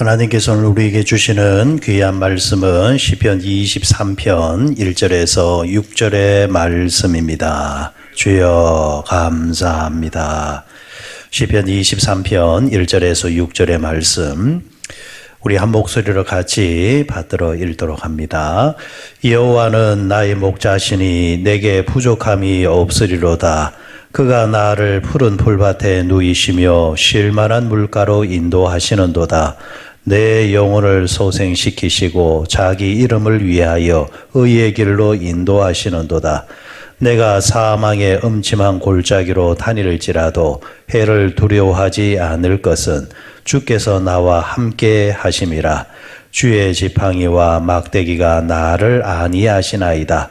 하나님께서는 우리에게 주시는 귀한 말씀은 시편 23편 1절에서 6절의 말씀입니다. 주여 감사합니다. 시편 23편 1절에서 6절의 말씀 우리 한 목소리로 같이 받들어 읽도록 합니다. 여호와는 나의 목자시니 내게 부족함이 없으리로다. 그가 나를 푸른 풀밭에 누이시며 쉴만한 물가로 인도하시는도다. 내 영혼을 소생시키시고 자기 이름을 위하여 의의 길로 인도하시는도다. 내가 사망의 음침한 골짜기로 다닐지라도 해를 두려워하지 않을 것은 주께서 나와 함께 하심이라. 주의 지팡이와 막대기가 나를 안위하시나이다.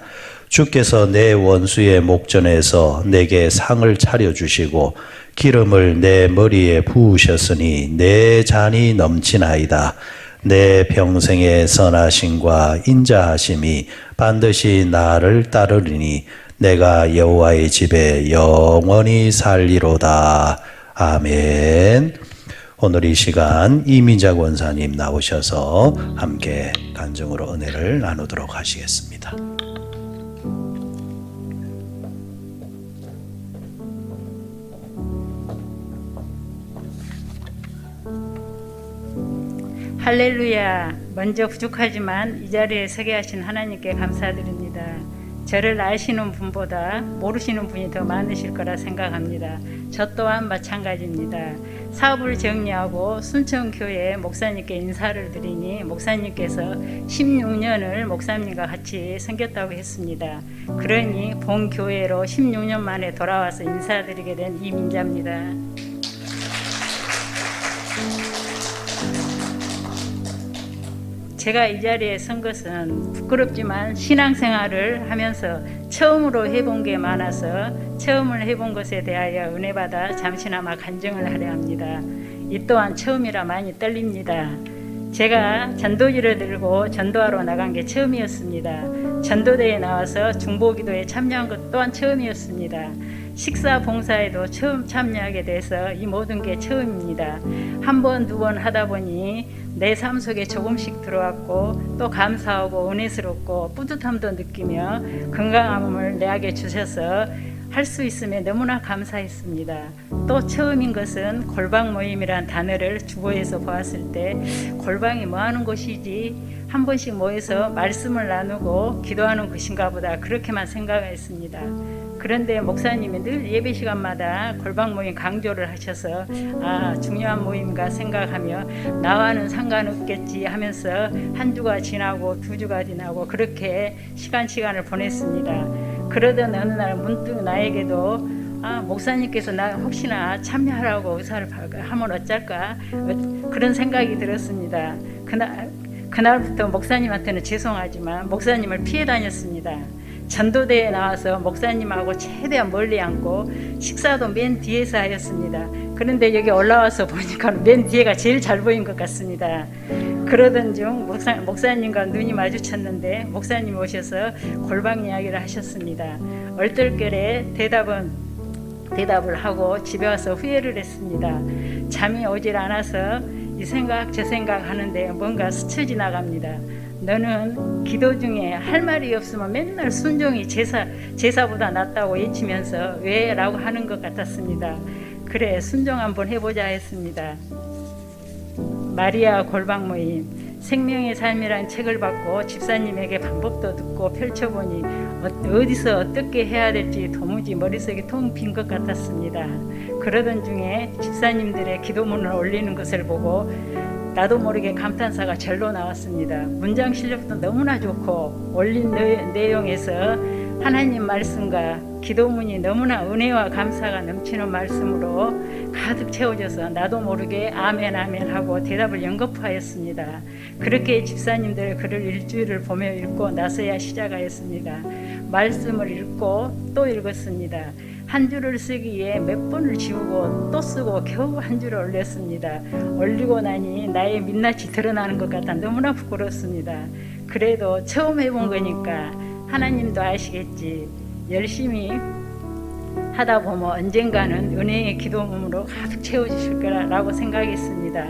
주께서 내 원수의 목전에서 내게 상을 차려주시고 기름을 내 머리에 부으셨으니 내 잔이 넘치나이다. 내 평생의 선하심과 인자하심이 반드시 나를 따르리니 내가 여호와의 집에 영원히 살리로다. 아멘. 오늘 이 시간 이민자 권사님 나오셔서 함께 간증으로 은혜를 나누도록 하시겠습니다. 할렐루야. 먼저 부족하지만 이 자리에 서게 하신 하나님께 감사드립니다. 저를 아시는 분보다 모르시는 분이 더 많으실 거라 생각합니다. 저 또한 마찬가지입니다. 사업을 정리하고 순천교회 목사님께 인사를 드리니 목사님께서 16년을 목사님과 같이 섬겼다고 했습니다. 그러니 본 교회로 16년 만에 돌아와서 인사드리게 된 이민자입니다. 제가 이 자리에 선 것은 부끄럽지만 신앙생활을 하면서 처음으로 해본 게 많아서 처음을 해본 것에 대하여 은혜받아 잠시나마 간증을 하려 합니다. 이 또한 처음이라 많이 떨립니다. 제가 전도지를 들고 전도하러 나간 게 처음이었습니다. 전도대에 나와서 중보기도에 참여한 것 또한 처음이었습니다. 식사 봉사에도 처음 참여하게 돼서 이 모든 게 처음입니다. 한 번, 두 번 하다 보니 내 삶 속에 조금씩 들어왔고 또 감사하고 은혜스럽고 뿌듯함도 느끼며 건강함을 내게 주셔서 할 수 있음에 너무나 감사했습니다. 또 처음인 것은 골방 모임이란 단어를 주보에서 보았을 때 골방이 뭐 하는 곳이지 한 번씩 모여서 말씀을 나누고 기도하는 것인가 보다 그렇게만 생각했습니다. 그런데 목사님이 늘 예배 시간마다 골방 모임 강조를 하셔서 중요한 모임인가 생각하며 나와는 상관없겠지 하면서 한 주가 지나고 두 주가 지나고 그렇게 시간을 보냈습니다. 그러던 어느 날 문득 나에게도 목사님께서 나 혹시나 참여하라고 의사를 하면 어쩔까 그런 생각이 들었습니다. 그날부터 목사님한테는 죄송하지만 목사님을 피해 다녔습니다. 전도대에 나와서 목사님하고 최대한 멀리 앉고 식사도 맨 뒤에서 하였습니다. 그런데 여기 올라와서 보니까 맨 뒤에가 제일 잘 보인 것 같습니다. 그러던 중 목사님과 눈이 마주쳤는데 목사님 오셔서 골방 이야기를 하셨습니다. 얼떨결에 대답을 하고 집에 와서 후회를 했습니다. 잠이 오질 않아서 이 생각 저 생각 하는데 뭔가 스쳐 지나갑니다. 너는 기도 중에 할 말이 없으면 맨날 순종이 제사보다 낫다고 외치면서 왜? 라고 하는 것 같았습니다. 그래 순종 한번 해보자 했습니다. 마리아 골방 모임 생명의 삶이란 책을 받고 집사님에게 방법도 듣고 펼쳐보니 어디서 어떻게 해야 될지 도무지 머릿속이 통 빈 것 같았습니다. 그러던 중에 집사님들의 기도문을 올리는 것을 보고 나도 모르게 감탄사가 절로 나왔습니다. 문장 실력도 너무나 좋고 올린 내용에서 하나님 말씀과 기도문이 너무나 은혜와 감사가 넘치는 말씀으로 가득 채워져서 나도 모르게 아멘 아멘 하고 대답을 연거푸하였습니다. 그렇게 집사님들 글을 일주일을 보며 읽고 나서야 시작하였습니다. 말씀을 읽고 또 읽었습니다. 한 줄을 쓰기에 몇 번을 지우고 또 쓰고 겨우 한 줄을 올렸습니다. 올리고 나니 나의 민낯이 드러나는 것 같아 너무나 부끄럽습니다. 그래도 처음 해본 거니까 하나님도 아시겠지. 열심히 하다 보면 언젠가는 은혜의 기도문으로 가득 채워주실 거라고 생각했습니다.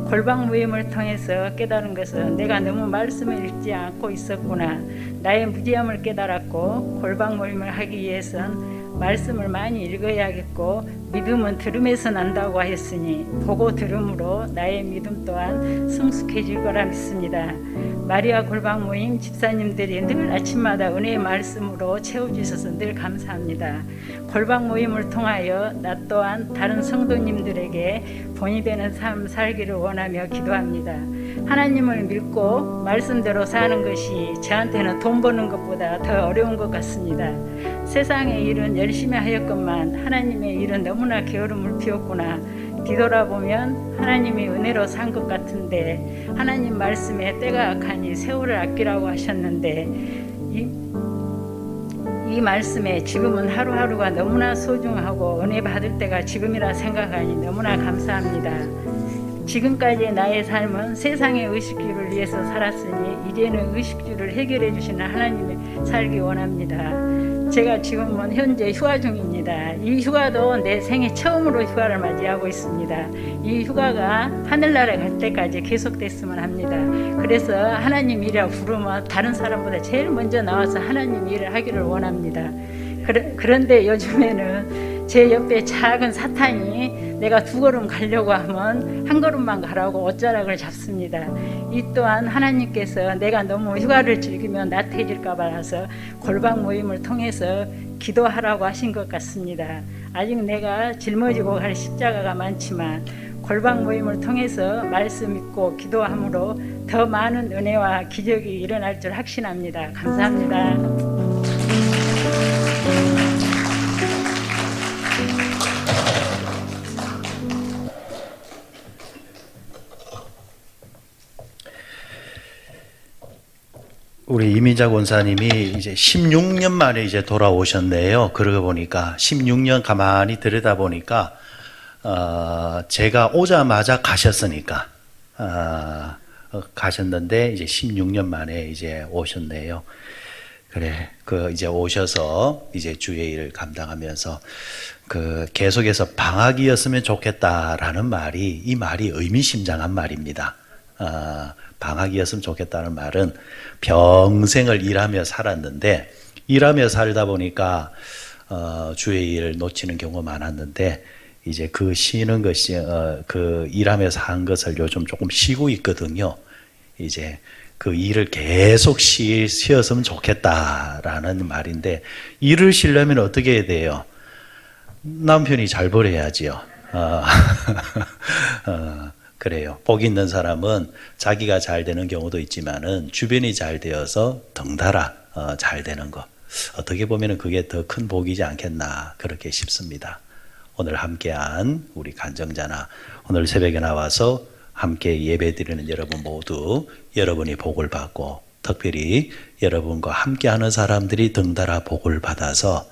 골방 모임을 통해서 깨달은 것은 내가 너무 말씀을 읽지 않고 있었구나. 나의 무지함을 깨달았고 골방 모임을 하기 위해선 말씀을 많이 읽어야겠고 믿음은 들음에서 난다고 하였으니 보고 들음으로 나의 믿음 또한 성숙해질 거라 믿습니다. 마리아 골방 모임 집사님들이 늘 아침마다 은혜의 말씀으로 채워주셔서 늘 감사합니다. 골방 모임을 통하여 나 또한 다른 성도님들에게 본이 되는 삶 살기를 원하며 기도합니다. 하나님을 믿고 말씀대로 사는 것이 저한테는 돈 버는 것보다 더 어려운 것 같습니다. 세상의 일은 열심히 하였건만 하나님의 일은 너무나 게으름을 피웠구나. 뒤돌아보면 하나님이 은혜로 산 것 같은데 하나님 말씀에 때가 악하니 세월을 아끼라고 하셨는데 이 말씀에 지금은 하루하루가 너무나 소중하고 은혜 받을 때가 지금이라 생각하니 너무나 감사합니다. 지금까지의 나의 삶은 세상의 의식주를 위해서 살았으니 이제는 의식주를 해결해 주시는 하나님을 살기 원합니다. 제가 지금은 현재 휴가 중입니다. 이 휴가도 내 생애 처음으로 휴가를 맞이하고 있습니다. 이 휴가가 하늘나라에 갈 때까지 계속됐으면 합니다. 그래서 하나님 일이라고 부르면 다른 사람보다 제일 먼저 나와서 하나님 일을 하기를 원합니다. 그런데 요즘에는 제 옆에 작은 사탄이 내가 2걸음 가려고 하면 1걸음만 가라고 옷자락을 잡습니다. 이 또한 하나님께서 내가 너무 휴가를 즐기면 나태해질까 봐서 골방 모임을 통해서 기도하라고 하신 것 같습니다. 아직 내가 짊어지고 갈 십자가가 많지만 골방 모임을 통해서 말씀 읽고 기도함으로 더 많은 은혜와 기적이 일어날 줄 확신합니다. 감사합니다. 우리 이민자 권사님이 이제 16년 만에 이제 돌아오셨네요. 그러고 보니까 16년 가만히 들여다보니까 제가 오자마자 가셨으니까 가셨는데 이제 16년 만에 이제 오셨네요. 그래, 이제 오셔서 이제 주의 일을 감당하면서 계속해서 방학이었으면 좋겠다라는 말이, 이 말이 의미심장한 말입니다. 방학이었으면 좋겠다는 말은 평생을 일하며 살았는데, 일하며 살다 보니까 주의 일을 놓치는 경우가 많았는데, 이제 쉬는 것이 일하면서 한 것을 요즘 조금 쉬고 있거든요. 이제 일을 계속 쉬었으면 좋겠다라는 말인데, 일을 쉬려면 어떻게 해야 돼요? 남편이 잘 벌어야지요. 그래요. 복 있는 사람은 자기가 잘 되는 경우도 있지만은 주변이 잘 되어서 덩달아 잘 되는 것. 어떻게 보면은 그게 더 큰 복이지 않겠나 그렇게 싶습니다. 오늘 함께한 우리 간정자나 오늘 새벽에 나와서 함께 예배드리는 여러분 모두 여러분이 복을 받고 특별히 여러분과 함께하는 사람들이 덩달아 복을 받아서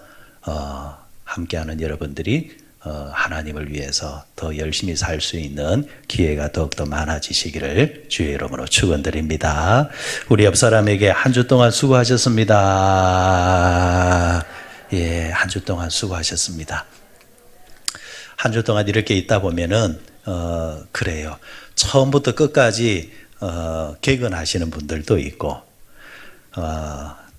함께하는 여러분들이 하나님을 위해서 더 열심히 살 수 있는 기회가 더욱더 많아지시기를 주의 이름으로 축원드립니다. 우리 옆 사람에게 한 주 동안 수고하셨습니다. 예, 한 주 동안 수고하셨습니다. 한 주 동안 이렇게 있다 보면은 그래요. 처음부터 끝까지 개근하시는 분들도 있고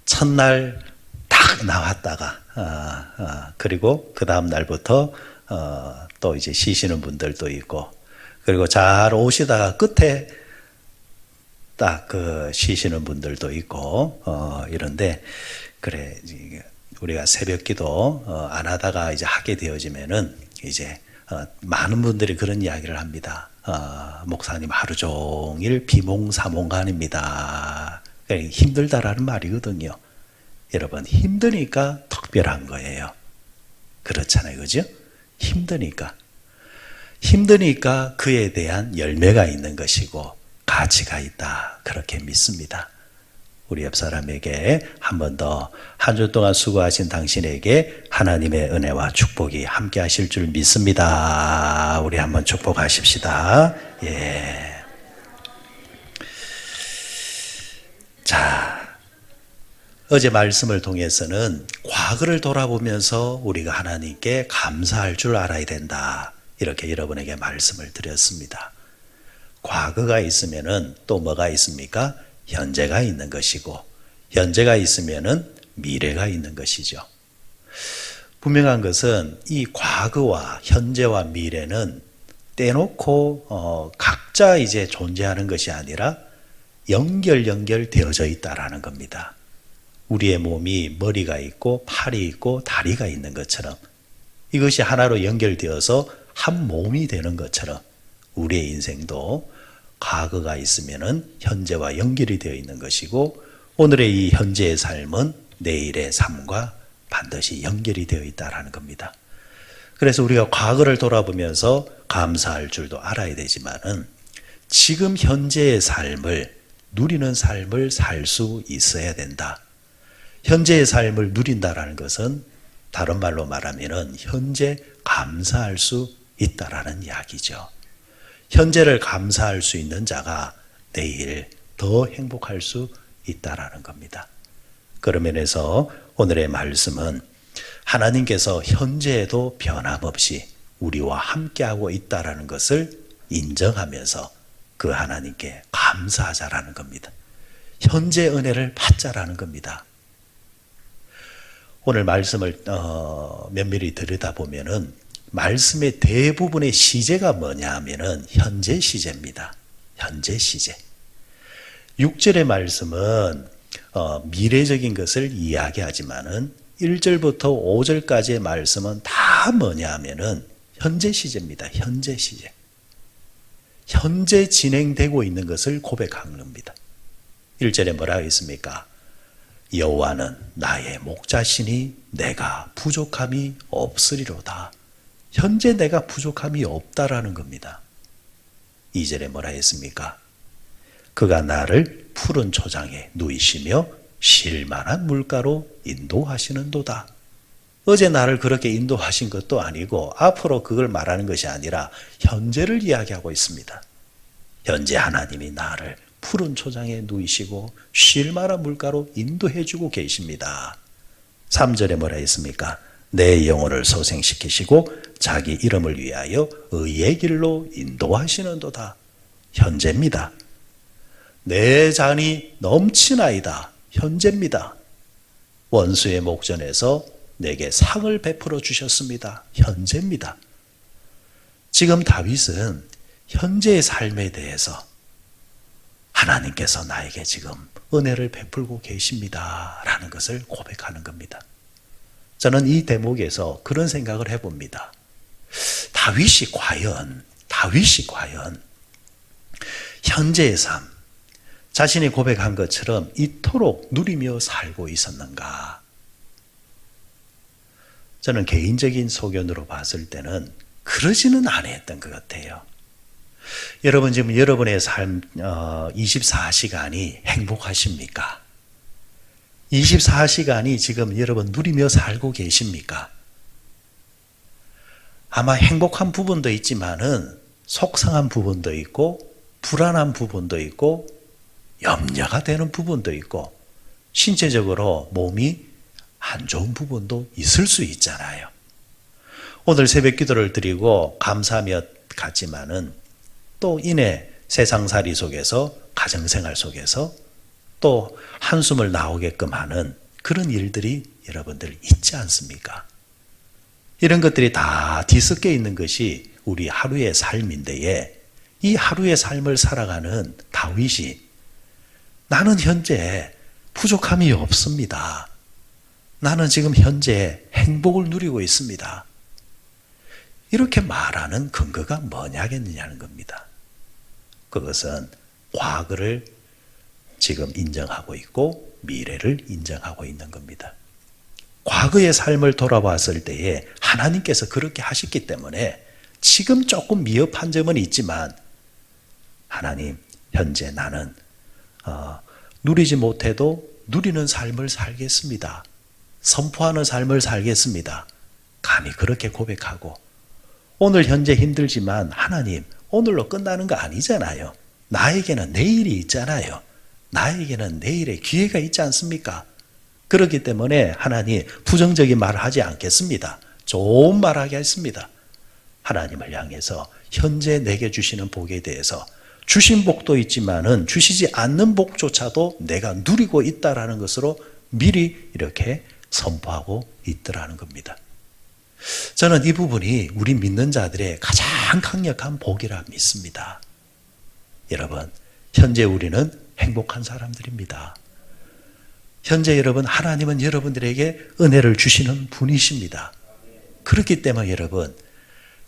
첫날 딱 나왔다가 그리고 그 다음 날부터 또 이제 쉬시는 분들도 있고, 그리고 잘 오시다가 끝에 딱 쉬시는 분들도 있고 이런데, 그래 우리가 새벽기도 안 하다가 이제 하게 되어지면은 이제 많은 분들이 그런 이야기를 합니다. 목사님 하루 종일 비몽사몽간입니다. 힘들다라는 말이거든요. 여러분, 힘드니까 특별한 거예요. 그렇잖아요, 그죠? 힘드니까 그에 대한 열매가 있는 것이고 가치가 있다, 그렇게 믿습니다. 우리 옆 사람에게 한 번 더 한 주 동안 수고하신 당신에게 하나님의 은혜와 축복이 함께 하실 줄 믿습니다. 우리 한번 축복하십시다. 예. 자, 어제 말씀을 통해서는 과거를 돌아보면서 우리가 하나님께 감사할 줄 알아야 된다, 이렇게 여러분에게 말씀을 드렸습니다. 과거가 있으면은 또 뭐가 있습니까? 현재가 있는 것이고, 현재가 있으면은 미래가 있는 것이죠. 분명한 것은 이 과거와 현재와 미래는 떼놓고 각자 이제 존재하는 것이 아니라 연결되어져 있다라는 겁니다. 우리의 몸이 머리가 있고 팔이 있고 다리가 있는 것처럼, 이것이 하나로 연결되어서 한 몸이 되는 것처럼 우리의 인생도 과거가 있으면은 현재와 연결이 되어 있는 것이고, 오늘의 이 현재의 삶은 내일의 삶과 반드시 연결이 되어 있다라는 겁니다. 그래서 우리가 과거를 돌아보면서 감사할 줄도 알아야 되지만은 지금 현재의 삶을 누리는 삶을 살 수 있어야 된다. 현재의 삶을 누린다라는 것은 다른 말로 말하면은 현재 감사할 수 있다라는 이야기죠. 현재를 감사할 수 있는 자가 내일 더 행복할 수 있다라는 겁니다. 그런 면에서 오늘의 말씀은 하나님께서 현재에도 변함없이 우리와 함께하고 있다라는 것을 인정하면서 그 하나님께 감사하자라는 겁니다. 현재 은혜를 받자라는 겁니다. 오늘 말씀을 면밀히 들여다보면은 말씀의 대부분의 시제가 뭐냐 하면은 현재 시제입니다. 현재 시제. 6절의 말씀은 미래적인 것을 이야기하지만은 1절부터 5절까지의 말씀은 다 뭐냐 하면은 현재 시제입니다. 현재 시제. 현재 진행되고 있는 것을 고백하는 겁니다. 1절에 뭐라고 했습니까? 여호와는 나의 목자시니 내가 부족함이 없으리로다. 현재 내가 부족함이 없다라는 겁니다. 2절에 뭐라 했습니까? 그가 나를 푸른 초장에 누이시며 쉴만한 물가로 인도하시는도다. 어제 나를 그렇게 인도하신 것도 아니고 앞으로 그걸 말하는 것이 아니라 현재를 이야기하고 있습니다. 현재 하나님이 나를 푸른 초장에 누이시고 쉴만한 물가로 인도해 주고 계십니다. 3절에 뭐라 했습니까? 내 영혼을 소생시키시고 자기 이름을 위하여 의의 길로 인도하시는도다. 현재입니다. 내 잔이 넘치나이다. 현재입니다. 원수의 목전에서 내게 상을 베풀어 주셨습니다. 현재입니다. 지금 다윗은 현재의 삶에 대해서 하나님께서 나에게 지금 은혜를 베풀고 계십니다. 라는 것을 고백하는 겁니다. 저는 이 대목에서 그런 생각을 해봅니다. 다윗이 과연 현재의 삶, 자신이 고백한 것처럼 이토록 누리며 살고 있었는가? 저는 개인적인 소견으로 봤을 때는 그러지는 않았던 것 같아요. 여러분 지금 여러분의 삶 24시간이 행복하십니까? 24시간이 지금 여러분 누리며 살고 계십니까? 아마 행복한 부분도 있지만은 속상한 부분도 있고 불안한 부분도 있고 염려가 되는 부분도 있고 신체적으로 몸이 안 좋은 부분도 있을 수 있잖아요. 오늘 새벽 기도를 드리고 감사하며 갔지만은 또 이내 세상살이 속에서 가정생활 속에서 또 한숨을 나오게끔 하는 그런 일들이 여러분들 있지 않습니까? 이런 것들이 다 뒤섞여 있는 것이 우리 하루의 삶인데에 이 하루의 삶을 살아가는 다윗이 나는 현재 부족함이 없습니다. 나는 지금 현재 행복을 누리고 있습니다. 이렇게 말하는 근거가 뭐냐겠느냐는 겁니다. 그것은 과거를 지금 인정하고 있고 미래를 인정하고 있는 겁니다. 과거의 삶을 돌아봤을 때에 하나님께서 그렇게 하셨기 때문에 지금 조금 미흡한 점은 있지만 하나님, 현재 나는 누리지 못해도 누리는 삶을 살겠습니다. 선포하는 삶을 살겠습니다. 감히 그렇게 고백하고 오늘 현재 힘들지만 하나님, 오늘로 끝나는 거 아니잖아요. 나에게는 내일이 있잖아요. 나에게는 내일의 기회가 있지 않습니까? 그렇기 때문에 하나님 부정적인 말을 하지 않겠습니다. 좋은 말 하겠습니다. 하나님을 향해서 현재 내게 주시는 복에 대해서 주신 복도 있지만은 주시지 않는 복조차도 내가 누리고 있다라는 것으로 미리 이렇게 선포하고 있더라는 겁니다. 저는 이 부분이 우리 믿는 자들의 가장 강력한 복이라 믿습니다. 여러분, 현재 우리는 행복한 사람들입니다. 현재 여러분, 하나님은 여러분들에게 은혜를 주시는 분이십니다. 그렇기 때문에 여러분,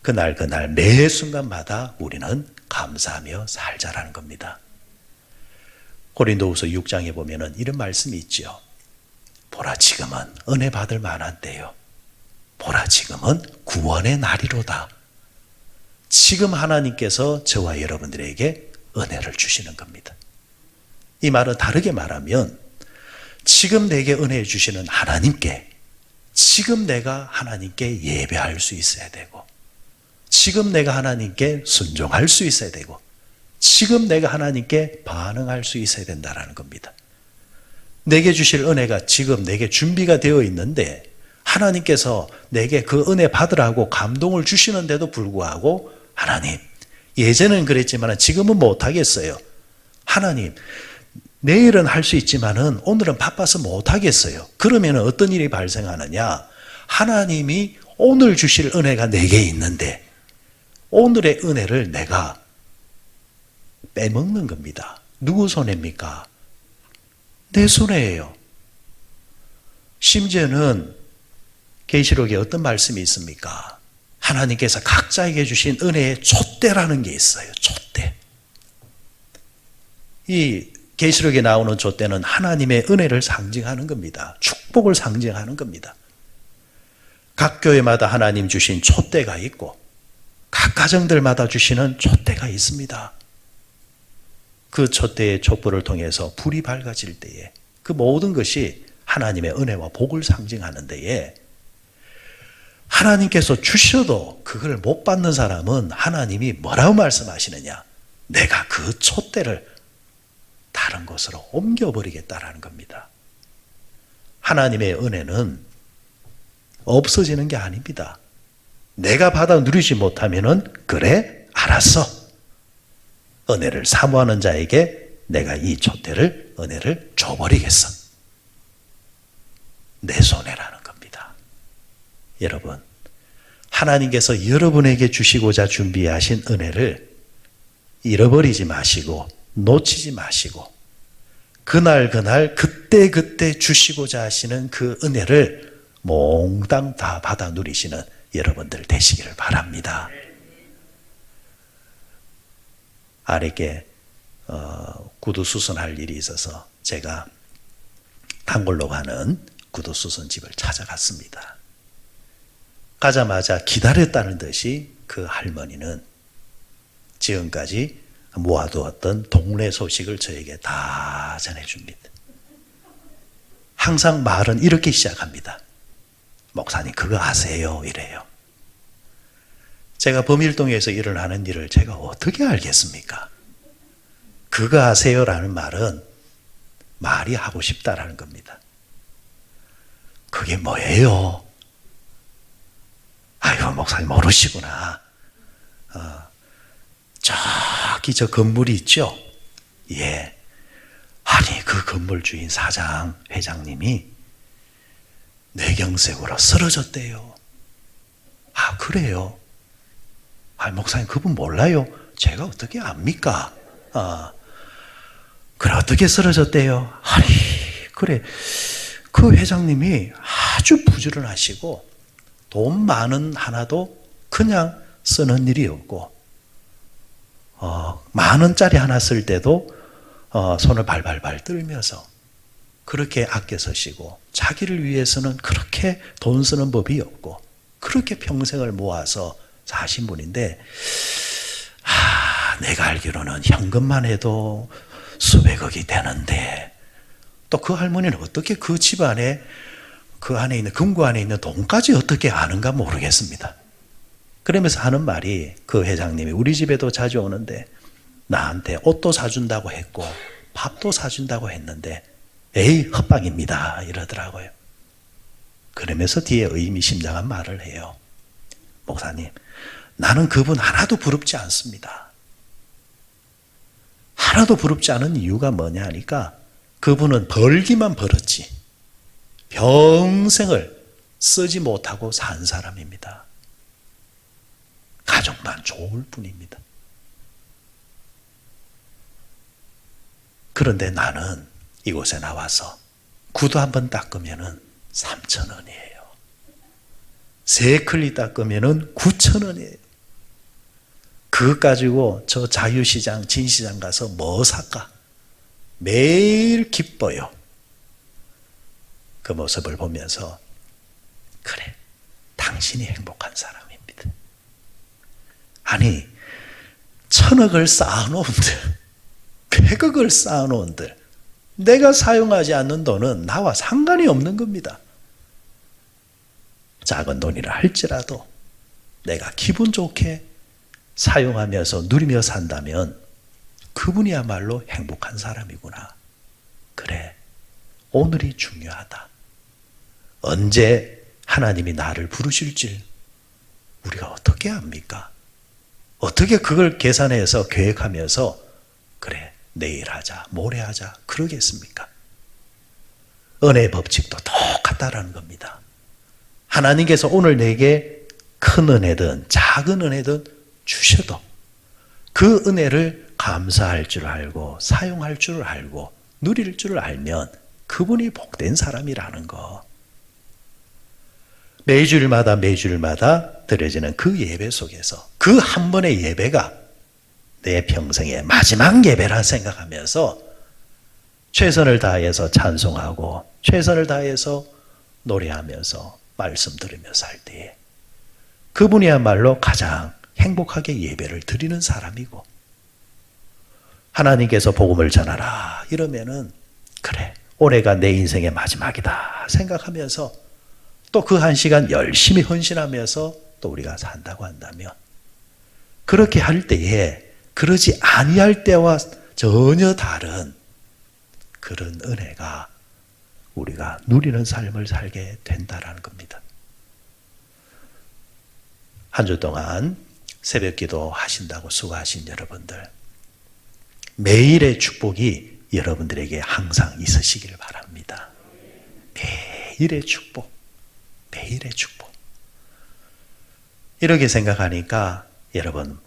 그날 매 순간마다 우리는 감사하며 살자라는 겁니다. 고린도후서 6장에 보면은 이런 말씀이 있죠. 보라, 지금은 은혜 받을 만한 때요. 보라, 지금은 구원의 날이로다. 지금 하나님께서 저와 여러분들에게 은혜를 주시는 겁니다. 이 말은 다르게 말하면 지금 내게 은혜 주시는 하나님께 지금 내가 하나님께 예배할 수 있어야 되고, 지금 내가 하나님께 순종할 수 있어야 되고, 지금 내가 하나님께 반응할 수 있어야 된다는 겁니다. 내게 주실 은혜가 지금 내게 준비가 되어 있는데 하나님께서 내게 그 은혜 받으라고 감동을 주시는데도 불구하고, 하나님, 예전엔 그랬지만 지금은 못하겠어요. 하나님, 내일은 할 수 있지만은 오늘은 바빠서 못하겠어요. 그러면 어떤 일이 발생하느냐? 하나님이 오늘 주실 은혜가 내게 있는데 오늘의 은혜를 내가 빼먹는 겁니다. 누구 손해입니까? 내 손해예요. 심지어는 계시록에 어떤 말씀이 있습니까? 하나님께서 각자에게 주신 은혜의 촛대라는 게 있어요. 촛대. 이 계시록에 나오는 촛대는 하나님의 은혜를 상징하는 겁니다. 축복을 상징하는 겁니다. 각 교회마다 하나님 주신 촛대가 있고 각 가정들마다 주시는 촛대가 있습니다. 그 촛대의 촛불을 통해서 불이 밝아질 때에 그 모든 것이 하나님의 은혜와 복을 상징하는 데에 하나님께서 주셔도 그걸 못 받는 사람은 하나님이 뭐라고 말씀하시느냐? 내가 그 촛대를 다른 곳으로 옮겨버리겠다라는 겁니다. 하나님의 은혜는 없어지는 게 아닙니다. 내가 받아 누리지 못하면은 그래, 알았어. 은혜를 사모하는 자에게 내가 이 촛대를, 은혜를 줘버리겠어. 내 손해라는 겁니다. 여러분, 하나님께서 여러분에게 주시고자 준비하신 은혜를 잃어버리지 마시고 놓치지 마시고 그날 그때 주시고자 하시는 그 은혜를 몽땅 다 받아 누리시는 여러분들 되시기를 바랍니다. 아내께 구두 수선할 일이 있어서 제가 단골로 가는 구두 수선 집을 찾아갔습니다. 가자마자 기다렸다는 듯이 그 할머니는 지금까지 모아두었던 동네 소식을 저에게 다 전해줍니다. 항상 말은 이렇게 시작합니다. 목사님, 그거 아세요? 이래요. 제가 범일동에서 일을 하는 일을 제가 어떻게 알겠습니까? 그거 아세요라는 말은 말이 하고 싶다라는 겁니다. 그게 뭐예요? 아이고, 목사님 모르시구나. 저기 저 건물이 있죠? 예. 아니, 그 건물 주인 사장, 회장님이 뇌경색으로 쓰러졌대요. 아, 그래요? 아, 목사님 그분 몰라요? 제가 어떻게 압니까? 그래, 어떻게 쓰러졌대요? 아니, 그래. 그 회장님이 아주 부지런하시고 돈 많은 하나도 그냥 쓰는 일이 없고, 만 원짜리 하나 쓸 때도 손을 발발발 떨면서 그렇게 아껴 쓰시고, 자기를 위해서는 그렇게 돈 쓰는 법이 없고 그렇게 평생을 모아서 사신 분인데, 내가 알기로는 현금만 해도 수백억이 되는데, 또 그 할머니는 어떻게 그 집안에, 그 안에 있는, 금고 안에 있는 돈까지 어떻게 아는가 모르겠습니다. 그러면서 하는 말이, 그 회장님이 우리 집에도 자주 오는데 나한테 옷도 사준다고 했고 밥도 사준다고 했는데 에이, 헛방입니다 이러더라고요. 그러면서 뒤에 의미심장한 말을 해요. 목사님, 나는 그분 하나도 부럽지 않습니다. 하나도 부럽지 않은 이유가 뭐냐 하니까 그분은 벌기만 벌었지 평생을 쓰지 못하고 산 사람입니다. 가족만 좋을 뿐입니다. 그런데 나는 이곳에 나와서 구두 한 번 닦으면 3,000원이에요. 세 클리 닦으면 9,000원이에요. 그것 가지고 저 자유시장, 진시장 가서 뭐 살까? 매일 기뻐요. 그 모습을 보면서 그래, 당신이 행복한 사람입니다. 아니, 1,000억을 쌓아놓은들, 100억을 쌓아놓은들, 내가 사용하지 않는 돈은 나와 상관이 없는 겁니다. 작은 돈이라 할지라도 내가 기분 좋게 사용하면서 누리며 산다면 그분이야말로 행복한 사람이구나. 그래, 오늘이 중요하다. 언제 하나님이 나를 부르실지 우리가 어떻게 압니까? 어떻게 그걸 계산해서 계획하면서 그래, 내일 하자, 모레 하자 그러겠습니까? 은혜의 법칙도 똑같다라는 겁니다. 하나님께서 오늘 내게 큰 은혜든 작은 은혜든 주셔도 그 은혜를 감사할 줄 알고 사용할 줄 알고 누릴 줄 알면 그분이 복된 사람이라는 거. 매주일마다 드려지는 그 예배 속에서 그 한 번의 예배가 내 평생의 마지막 예배라 생각하면서 최선을 다해서 찬송하고 최선을 다해서 노래하면서 말씀 들으며 살 때에 그분이야말로 가장 행복하게 예배를 드리는 사람이고 하나님께서 복음을 전하라 이러면은 그래, 올해가 내 인생의 마지막이다 생각하면서 또 그 한 시간 열심히 헌신하면서 또 우리가 산다고 한다면 그렇게 할 때에 그러지 아니할 때와 전혀 다른 그런 은혜가 우리가 누리는 삶을 살게 된다라는 겁니다. 한 주 동안 새벽 기도 하신다고 수고하신 여러분들, 매일의 축복이 여러분들에게 항상 있으시길 바랍니다. 매일의 축복, 매일의 축복. 이렇게 생각하니까 여러분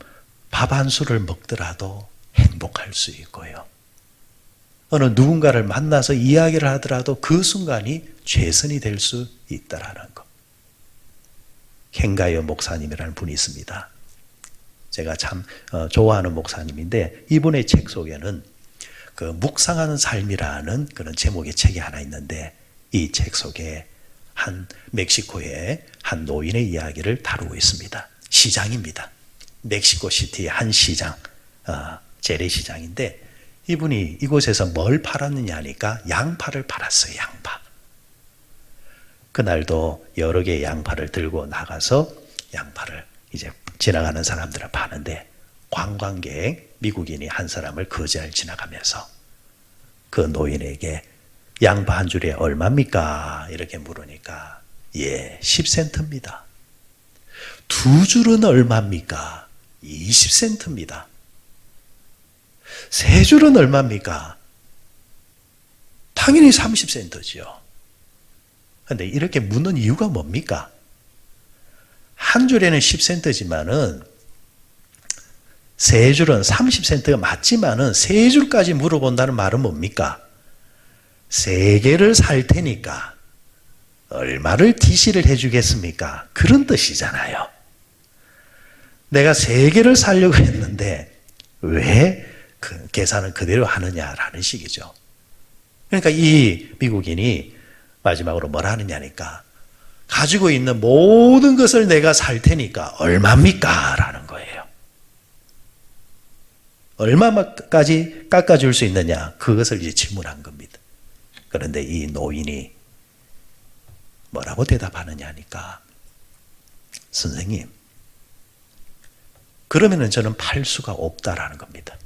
밥 한 술을 먹더라도 행복할 수 있고요. 어느 누군가를 만나서 이야기를 하더라도 그 순간이 최선이 될 수 있다라는 것. 켄가요 목사님이라는 분이 있습니다. 제가 참 좋아하는 목사님인데 이분의 책 속에는 그 묵상하는 삶이라는 그런 제목의 책이 하나 있는데 이 책 속에 한 멕시코의 한 노인의 이야기를 다루고 있습니다. 시장입니다. 멕시코 시티의 한 시장, 재래시장인데 이분이 이곳에서 뭘 팔았느냐 하니까 양파를 팔았어요. 양파. 그날도 여러 개의 양파를 들고 나가서 양파를 이제 지나가는 사람들을 파는데 관광객 미국인이 한 사람을 거절 지나가면서 그 노인에게 양파 한 줄에 얼마입니까? 이렇게 물으니까 예, 10센트입니다. 두 줄은 얼마입니까? 20센트입니다. 세 줄은 얼마입니까? 당연히 30센트죠. 그런데 이렇게 묻는 이유가 뭡니까? 한 줄에는 10센트지만은 세 줄은 30센트가 맞지만은 세 줄까지 물어본다는 말은 뭡니까? 세 개를 살 테니까 얼마를 디시를 해주겠습니까? 그런 뜻이잖아요. 내가 세 개를 사려고 했는데 왜 그 계산을 그대로 하느냐라는 식이죠. 그러니까 이 미국인이 마지막으로 뭐라 하느냐니까 가지고 있는 모든 것을 내가 살 테니까 얼마입니까? 라는 거예요. 얼마까지 깎아줄 수 있느냐? 그것을 이제 질문한 겁니다. 그런데 이 노인이 뭐라고 대답하느냐 하니까 선생님, 그러면은 저는 팔 수가 없다라는 겁니다.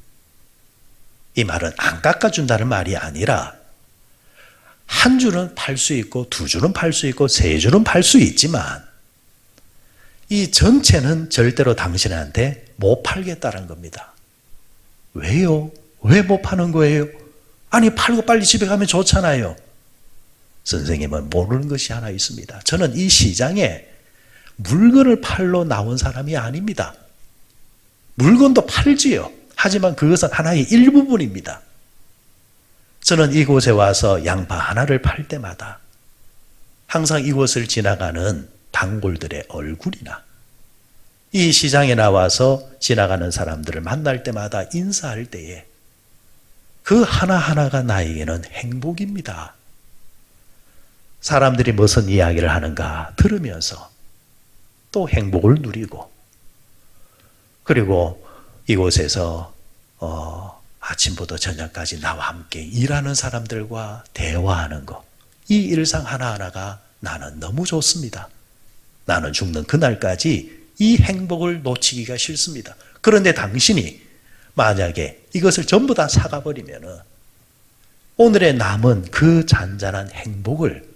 이 말은 안 깎아준다는 말이 아니라 한 줄은 팔 수 있고 두 줄은 팔 수 있고 세 줄은 팔 수 있지만 이 전체는 절대로 당신한테 못 팔겠다는 겁니다. 왜요? 왜 못 파는 거예요? 아니 팔고 빨리 집에 가면 좋잖아요. 선생님은 모르는 것이 하나 있습니다. 저는 이 시장에 물건을 팔러 나온 사람이 아닙니다. 물건도 팔지요. 하지만 그것은 하나의 일부분입니다. 저는 이곳에 와서 양파 하나를 팔 때마다 항상 이곳을 지나가는 단골들의 얼굴이나 이 시장에 나와서 지나가는 사람들을 만날 때마다 인사할 때에 그 하나하나가 나에게는 행복입니다. 사람들이 무슨 이야기를 하는가 들으면서 또 행복을 누리고, 그리고 이곳에서 아침부터 저녁까지 나와 함께 일하는 사람들과 대화하는 것, 이 일상 하나하나가 나는 너무 좋습니다. 나는 죽는 그날까지 이 행복을 놓치기가 싫습니다. 그런데 당신이 만약에 이것을 전부 다 사가버리면 오늘의 남은 그 잔잔한 행복을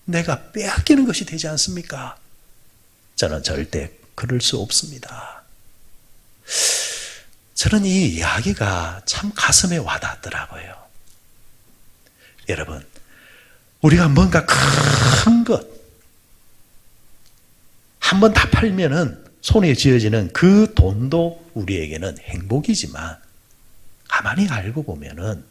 내가 빼앗기는 것이 되지 않습니까? 저는 절대 그럴 수 없습니다. 저는 이 이야기가 참 가슴에 와닿더라고요. 여러분, 우리가 뭔가 큰 것, 한번 다 팔면은 손에 쥐어지는 그 돈도 우리에게는 행복이지만, 가만히 알고 보면은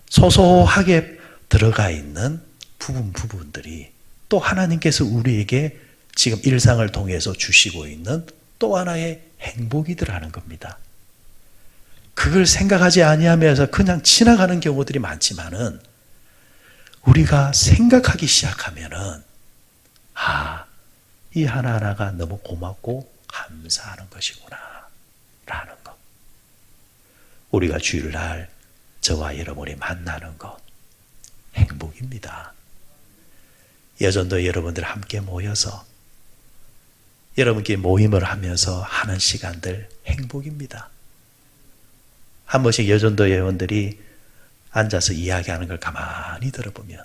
소소하게 들어가 있는 부분들이 또 하나님께서 우리에게 지금 일상을 통해서 주시고 있는 또 하나의 행복이더라는 겁니다. 그걸 생각하지 아니하면서 그냥 지나가는 경우들이 많지만은 우리가 생각하기 시작하면은 이 하나하나가 너무 고맙고 감사하는 것이구나 라는 것. 우리가 주일날 저와 여러분이 만나는 것 행복입니다. 여전도 여러분들 함께 모여서 여러분께 모임을 하면서 하는 시간들 행복입니다. 한 번씩 여전도 회원들이 앉아서 이야기하는 걸 가만히 들어보면,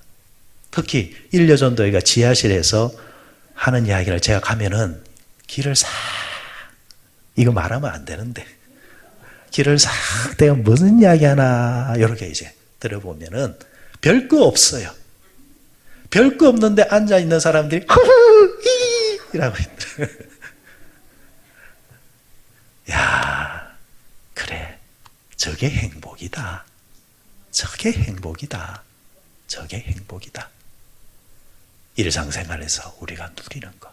특히 1여전도회가 지하실에서 하는 이야기를 제가 가면은 길을 싹, 이거 말하면 안 되는데 길을 싹 내가 무슨 이야기 하나 이렇게 이제 들어보면은 별거 없어요. 별거 없는데 앉아있는 사람들이 이라고 있더라고요. 야, 그래, 저게 행복이다. 저게 행복이다. 저게 행복이다. 일상생활에서 우리가 누리는 것.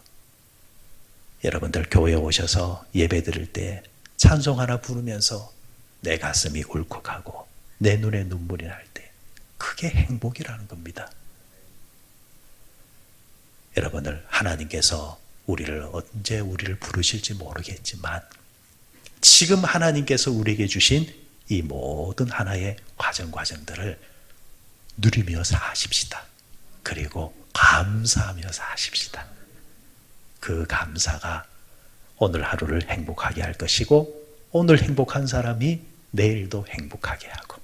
여러분들 교회에 오셔서 예배 드릴 때 찬송 하나 부르면서 내 가슴이 울컥하고 내 눈에 눈물이 날 때, 그게 행복이라는 겁니다. 여러분들, 하나님께서 언제 우리를 부르실지 모르겠지만 지금 하나님께서 우리에게 주신 이 모든 하나의 과정들을 누리며 사십시다. 그리고 감사하며 사십시다. 그 감사가 오늘 하루를 행복하게 할 것이고, 오늘 행복한 사람이 내일도 행복하게 하고,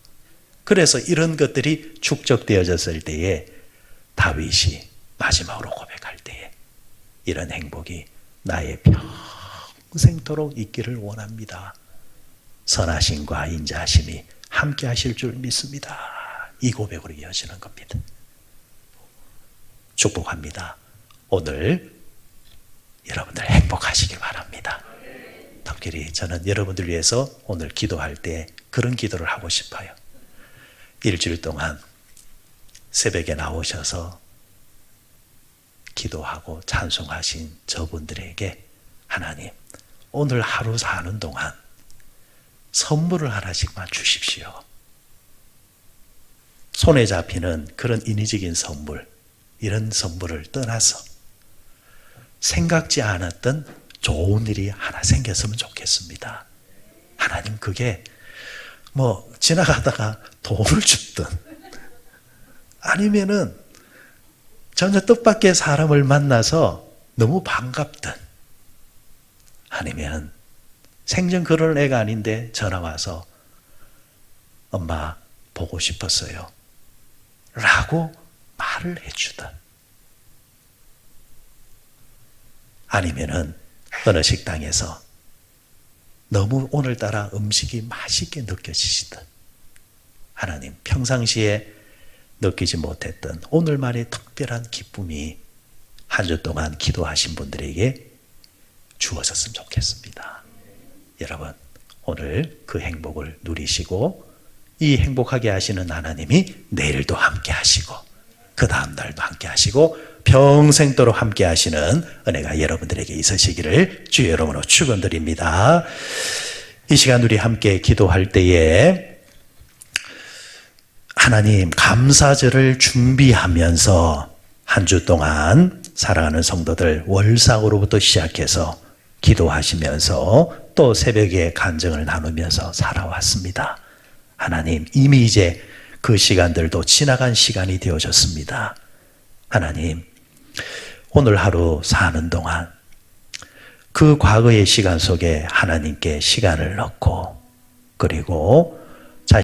그래서 이런 것들이 축적되어졌을 때에 다윗이 마지막으로 고백할 때에 이런 행복이 나의 평생토록 있기를 원합니다. 선하심과 인자하심이 함께 하실 줄 믿습니다. 이 고백으로 이어지는 겁니다. 축복합니다. 오늘 여러분들 행복하시길 바랍니다. 특별히 저는 여러분들 위해서 오늘 기도할 때 그런 기도를 하고 싶어요. 일주일 동안 새벽에 나오셔서 기도하고 찬송하신 저분들에게 하나님, 오늘 하루 사는 동안 선물을 하나씩만 주십시오. 손에 잡히는 그런 인위적인 선물, 이런 선물을 떠나서 생각지 않았던 좋은 일이 하나 생겼으면 좋겠습니다. 하나님, 그게 지나가다가 돈을 줬든 아니면은 전혀 뜻밖의 사람을 만나서 너무 반갑든, 아니면 생전 그럴 애가 아닌데 전화 와서 엄마 보고 싶었어요 라고 말을 해주든, 아니면은 어느 식당에서 너무 오늘따라 음식이 맛있게 느껴지시든 하나님 평상시에 느끼지 못했던 오늘만의 특별한 기쁨이 한 주 동안 기도하신 분들에게 주어졌으면 좋겠습니다. 여러분 오늘 그 행복을 누리시고 이 행복하게 하시는 하나님이 내일도 함께 하시고 그 다음 날도 함께 하시고 평생도록 함께 하시는 은혜가 여러분들에게 있으시기를 주의 이름으로 축원드립니다. 이 시간 우리 함께 기도할 때에 하나님 감사절을 준비하면서 한 주 동안 사랑하는 성도들 월상으로부터 시작해서 기도하시면서 또 새벽에 간증을 나누면서 살아왔습니다. 하나님 이미 이제 그 시간들도 지나간 시간이 되어졌습니다. 하나님 오늘 하루 사는 동안 그 과거의 시간 속에 하나님께 시간을 넣고 그리고